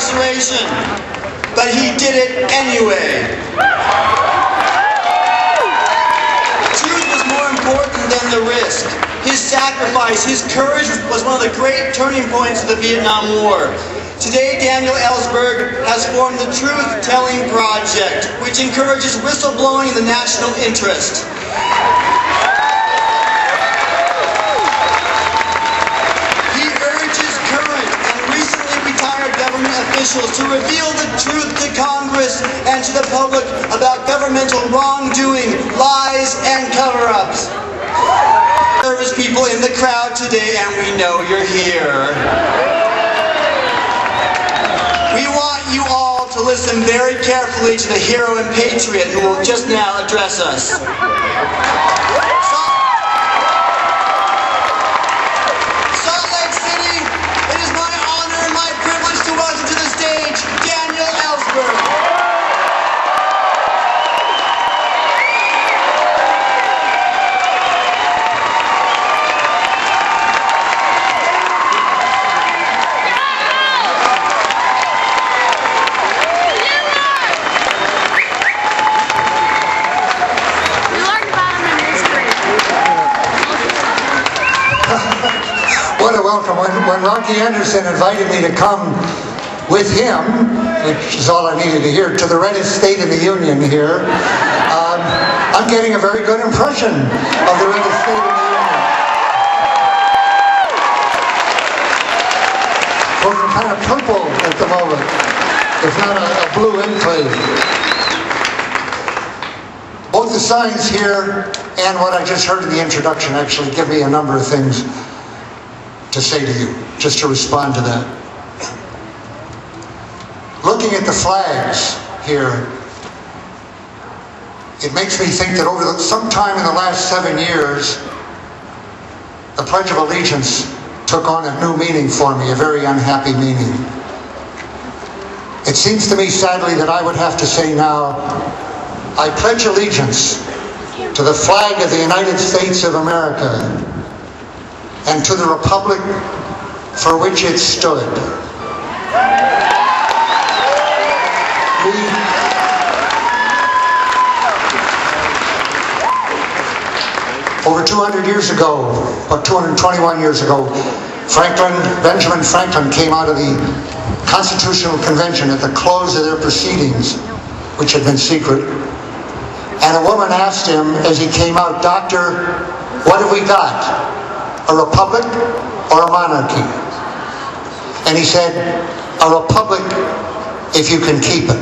incarceration, but he did it anyway. Truth was more important than the risk. His sacrifice, his courage was one of the great turning points of the Vietnam War. Today, Daniel Ellsberg has formed the Truth Telling Project, which encourages whistleblowing in the national interest. He urges current and recently retired government officials to reveal the truth to Congress and to the public about governmental wrongdoing, lies, and cover-ups. Service people in the crowd today, and we know you're here. We want you all to listen very carefully to the hero and patriot who will just now address us. Salt Lake City, it is my honor and my privilege to welcome to the stage Daniel Ellsberg. What a welcome. When Rocky Anderson invited me to come with him, which is all I needed to hear, to the reddest state in the Union here, I'm getting a very good impression of the reddest state in the Union. Looking kind of purple at the moment, if not a blue enclave. Both the signs here and what I just heard in the introduction actually give me a number of things to say to you, just to respond to that. Looking at the flags here, it makes me think that sometime in the last 7 years, the Pledge of Allegiance took on a new meaning for me, a very unhappy meaning. It seems to me, sadly, that I would have to say now, I pledge allegiance to the flag of the United States of America and to the republic for which it stood. Over 200 years ago, about 221 years ago, Benjamin Franklin came out of the Constitutional Convention at the close of their proceedings, which had been secret, and a woman asked him as he came out, "Doctor, what have we got? A republic or a monarchy?" And he said, "A republic if you can keep it."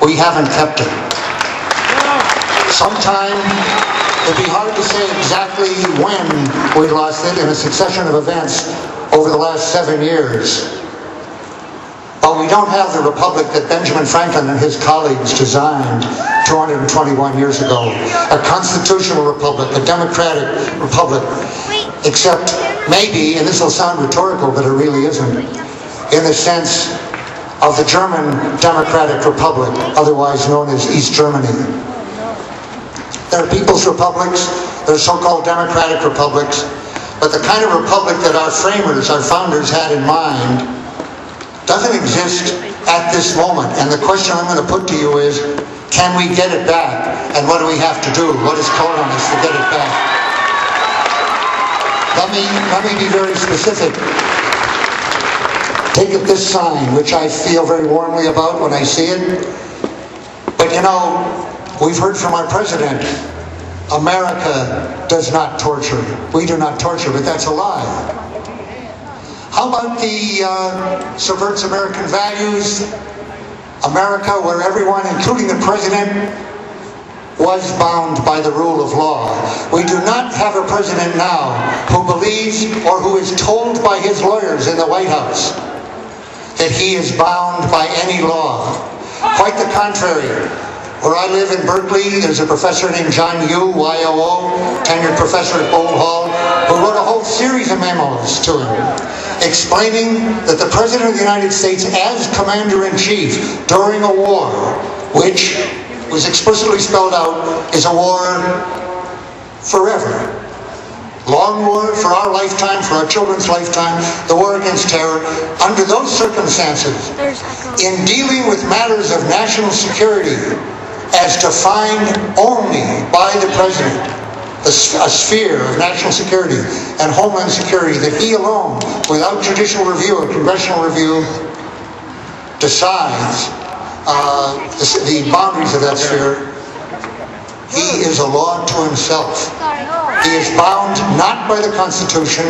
We haven't kept it. Sometime, it'd be hard to say exactly when we lost it in a succession of events over the last 7 years. But we don't have the republic that Benjamin Franklin and his colleagues designed 221 years ago. A constitutional republic, a democratic republic, except maybe, and this will sound rhetorical, but it really isn't, in the sense of the German Democratic Republic, otherwise known as East Germany. There are people's republics, there are so-called democratic republics, but the kind of republic that our framers, our founders had in mind doesn't exist at this moment. And the question I'm going to put to you is, can we get it back? And what do we have to do? What is calling on us to get it back? Let me be very specific. Take it this sign, which I feel very warmly about when I see it. But you know, we've heard from our president, America does not torture. We do not torture, but that's a lie. How about the subverts American values? America, where everyone, including the president, was bound by the rule of law. We do not have a president now who believes or who is told by his lawyers in the White House that he is bound by any law. Quite the contrary. Where I live in Berkeley, there's a professor named John Yu, YOO, tenured professor at Bowl Hall, who wrote a whole series of memos to him, explaining that the President of the United States, as Commander-in-Chief during a war, which was explicitly spelled out, is a war forever. long war for our lifetime, for our children's lifetime, the war against terror. Under those circumstances, in dealing with matters of national security as defined only by the President, a sphere of national security and homeland security that he alone, without judicial review or congressional review, decides the boundaries of that sphere, he is a law to himself. He is bound not by the Constitution,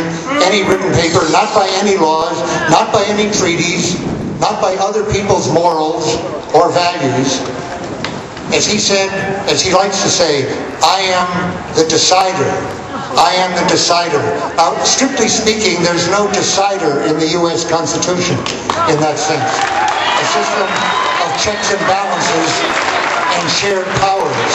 any written paper, not by any laws, not by any treaties, not by other people's morals or values. As he said, as he likes to say, I am the decider. I am the decider. Now, strictly speaking, there's no decider in the U.S. Constitution in that sense. A system of checks and balances and shared powers.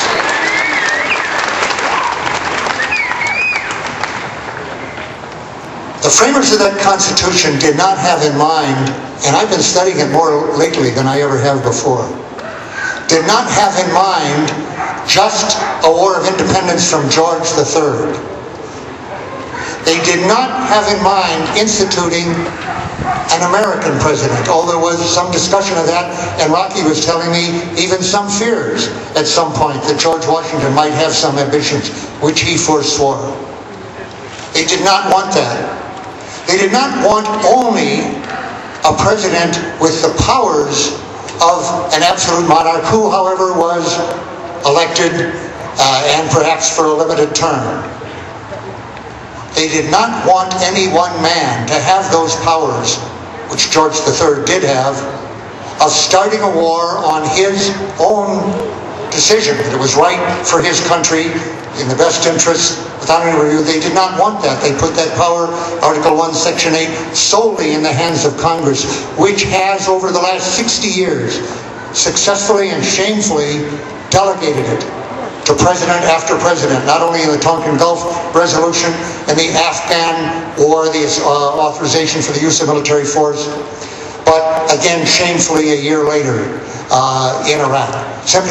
The framers of that Constitution did not have in mind, and I've been studying it more lately than I ever have before, did not have in mind just a war of independence from George III. They did not have in mind instituting an American president, although there was some discussion of that, and Rocky was telling me even some fears at some point that George Washington might have some ambitions, which he forswore. They did not want that. They did not want only a president with the powers of an absolute monarch who, however, was elected and perhaps for a limited term. They did not want any one man to have those powers, which George III did have, of starting a war on his own decision that it was right for his country, in the best interest, without any review. They did not want that. They put that power, Article 1, Section 8, solely in the hands of Congress, which has, over the last 60 years, successfully and shamefully delegated it to president after president, not only in the Tonkin Gulf resolution and the Afghan war, the authorization for the use of military force, but again, shamefully a year later in Iraq. Simply